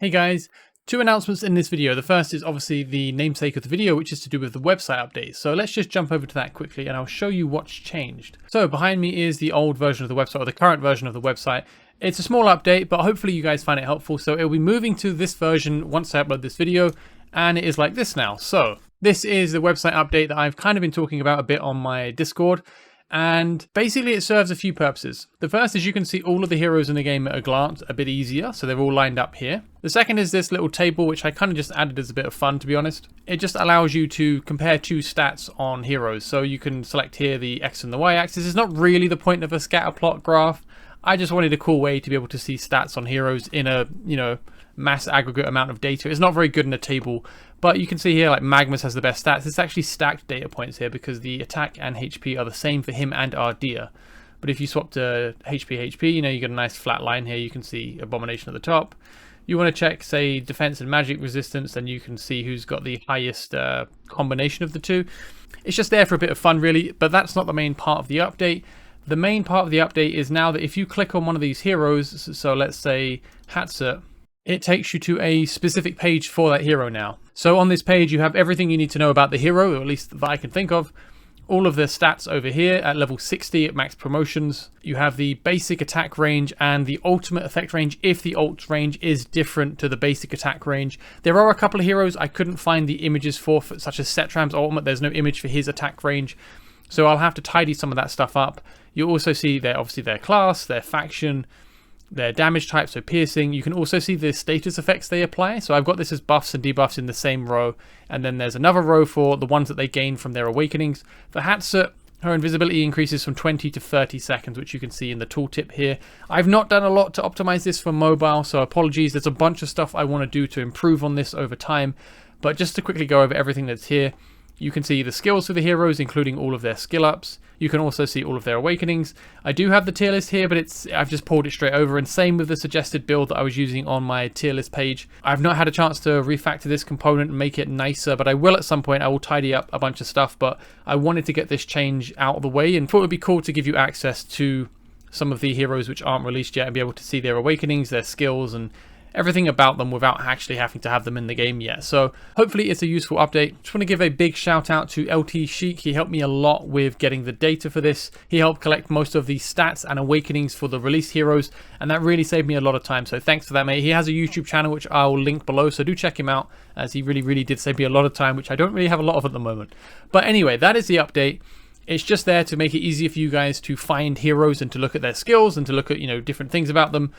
Hey guys, two announcements in this video. The first is obviously the namesake of the video, which is to do with the website update. So let's just jump over to that quickly and I'll show you what's changed. So behind me is the old version of the website, or the current version of the website. It's a small update, but hopefully you guys find it helpful. So it'll be moving to this version once I upload this video, and it is like this now. So this is the website update that I've kind of been talking about a bit on my Discord. And basically it serves a few purposes. The first is you can see all of the heroes in the game at a glance a bit easier, so they're all lined up here. The second is this little table, which I kind of just added as a bit of fun, to be honest. It just allows you to compare two stats on heroes. So you can select here the X and the Y axis. It's not really the point of a scatter plot graph. I just wanted a cool way to be able to see stats on heroes in a, mass aggregate amount of data. It's not very good in a table, but you can see here like Magnus has the best stats. It's actually stacked data points here because the attack and HP are the same for him and Ardea. But if you swap to HP, you get a nice flat line here. You can see Abomination at the top. You want to check, say, defense and magic resistance, then you can see who's got the highest combination of the two. It's just there for a bit of fun, really, but that's not the main part of the update. The main part of the update is now that if you click on one of these heroes, so let's say Hatsa, it takes you to a specific page for that hero now. So on this page, you have everything you need to know about the hero, or at least that I can think of. All of the stats over here at level 60 at max promotions. You have the basic attack range and the ultimate effect range if the ult range is different to the basic attack range. There are a couple of heroes I couldn't find the images for such as Setram's ultimate. There's no image for his attack range. So I'll have to tidy some of that stuff up. You'll also see obviously their class, their faction, their damage type, so piercing. You can also see the status effects they apply. So I've got this as buffs and debuffs in the same row. And then there's another row for the ones that they gain from their awakenings. For Hatsa, her invisibility increases from 20 to 30 seconds, which you can see in the tooltip here. I've not done a lot to optimize this for mobile, so apologies. There's a bunch of stuff I want to do to improve on this over time. But just to quickly go over everything that's here, you can see the skills for the heroes, including all of their skill ups. You can also see all of their awakenings. I do have the tier list here, but I've just pulled it straight over, and same with the suggested build that I was using on my tier list page. I've not had a chance to refactor this component and make it nicer, but I will at some point. I will tidy up a bunch of stuff, but I wanted to get this change out of the way and thought it would be cool to give you access to some of the heroes which aren't released yet and be able to see their awakenings, their skills, and everything about them without actually having to have them in the game yet. So hopefully it's a useful update. Just want to give a big shout out to LT Sheik. He helped me a lot with getting the data for this. He helped collect most of the stats and awakenings for the released heroes, and that really saved me a lot of time. So thanks for that, mate. He has a YouTube channel which I'll link below, so do check him out, as he really did save me a lot of time, which I don't really have a lot of at the moment. But anyway, that is the update. It's just there to make it easier for you guys to find heroes and to look at their skills and to look at, different things about them.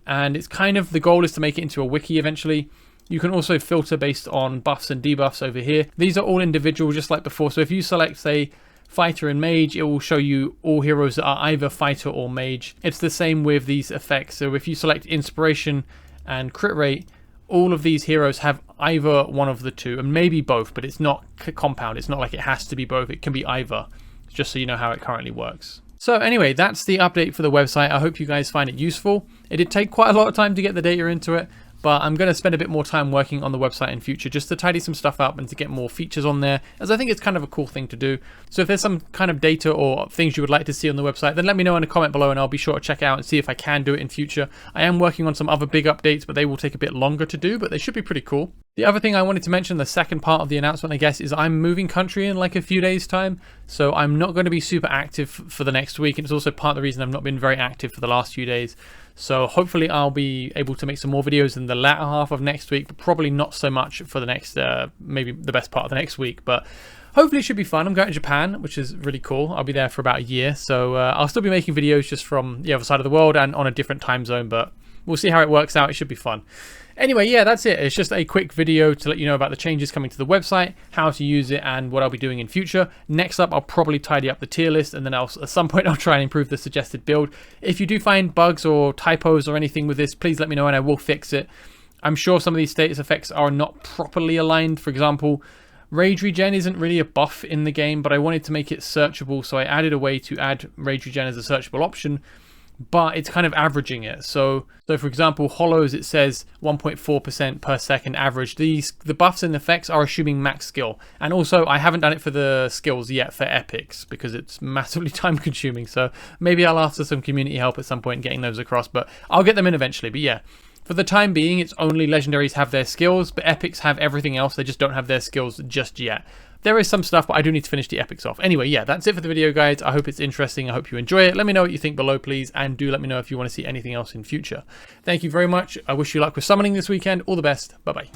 And it's kind of, the goal is to make it into a wiki eventually. You can also filter based on buffs and debuffs over here. These are all individual, just like before. So if you select, say, fighter and mage, it will show you all heroes that are either fighter or mage. It's the same with these effects. So if you select inspiration and crit rate, all of these heroes have either one of the two, and maybe both, but it's not compound. It's not like it has to be both. It can be either, just so you know how it currently works. So anyway, that's the update for the website. I hope you guys find it useful. It did take quite a lot of time to get the data into it, but I'm going to spend a bit more time working on the website in future just to tidy some stuff up and to get more features on there, as I think it's kind of a cool thing to do. So if there's some kind of data or things you would like to see on the website, then let me know in a comment below and I'll be sure to check it out and see if I can do it in future. I am working on some other big updates, but they will take a bit longer to do, but they should be pretty cool. The other thing I wanted to mention, the second part of the announcement, I guess, is I'm moving country in like a few days' time. So I'm not going to be super active for the next week. And it's also part of the reason I've not been very active for the last few days. So hopefully I'll be able to make some more videos in the latter half of next week, but probably not so much for the next, maybe the best part of the next week. But hopefully it should be fun. I'm going to Japan, which is really cool. I'll be there for about a year. So I'll still be making videos just from the other side of the world and on a different time zone, but we'll see how it works out. It should be fun. Anyway, yeah, that's it. It's just a quick video to let you know about the changes coming to the website, how to use it, and what I'll be doing in future. Next up, I'll probably tidy up the tier list, and then at some point I'll try and improve the suggested build. If you do find bugs or typos or anything with this, please let me know and I will fix it. I'm sure some of these status effects are not properly aligned. For example, Rage Regen isn't really a buff in the game, but I wanted to make it searchable, so I added a way to add Rage Regen as a searchable option, but it's kind of averaging it. So for example, hollows, it says 1.4% per second average. The buffs and effects are assuming max skill. And also, I haven't done it for the skills yet for epics because it's massively time consuming. So maybe I'll ask for some community help at some point getting those across, but I'll get them in eventually. But yeah, For the time being, it's only legendaries have their skills, but epics have everything else. They just don't have their skills just yet. There is some stuff, but I do need to finish the epics off. Anyway, yeah, that's it for the video, guys. I hope it's interesting. I hope you enjoy it. Let me know what you think below, please, and do let me know if you want to see anything else in future. Thank you very much. I wish you luck with summoning this weekend. All the best. Bye-bye.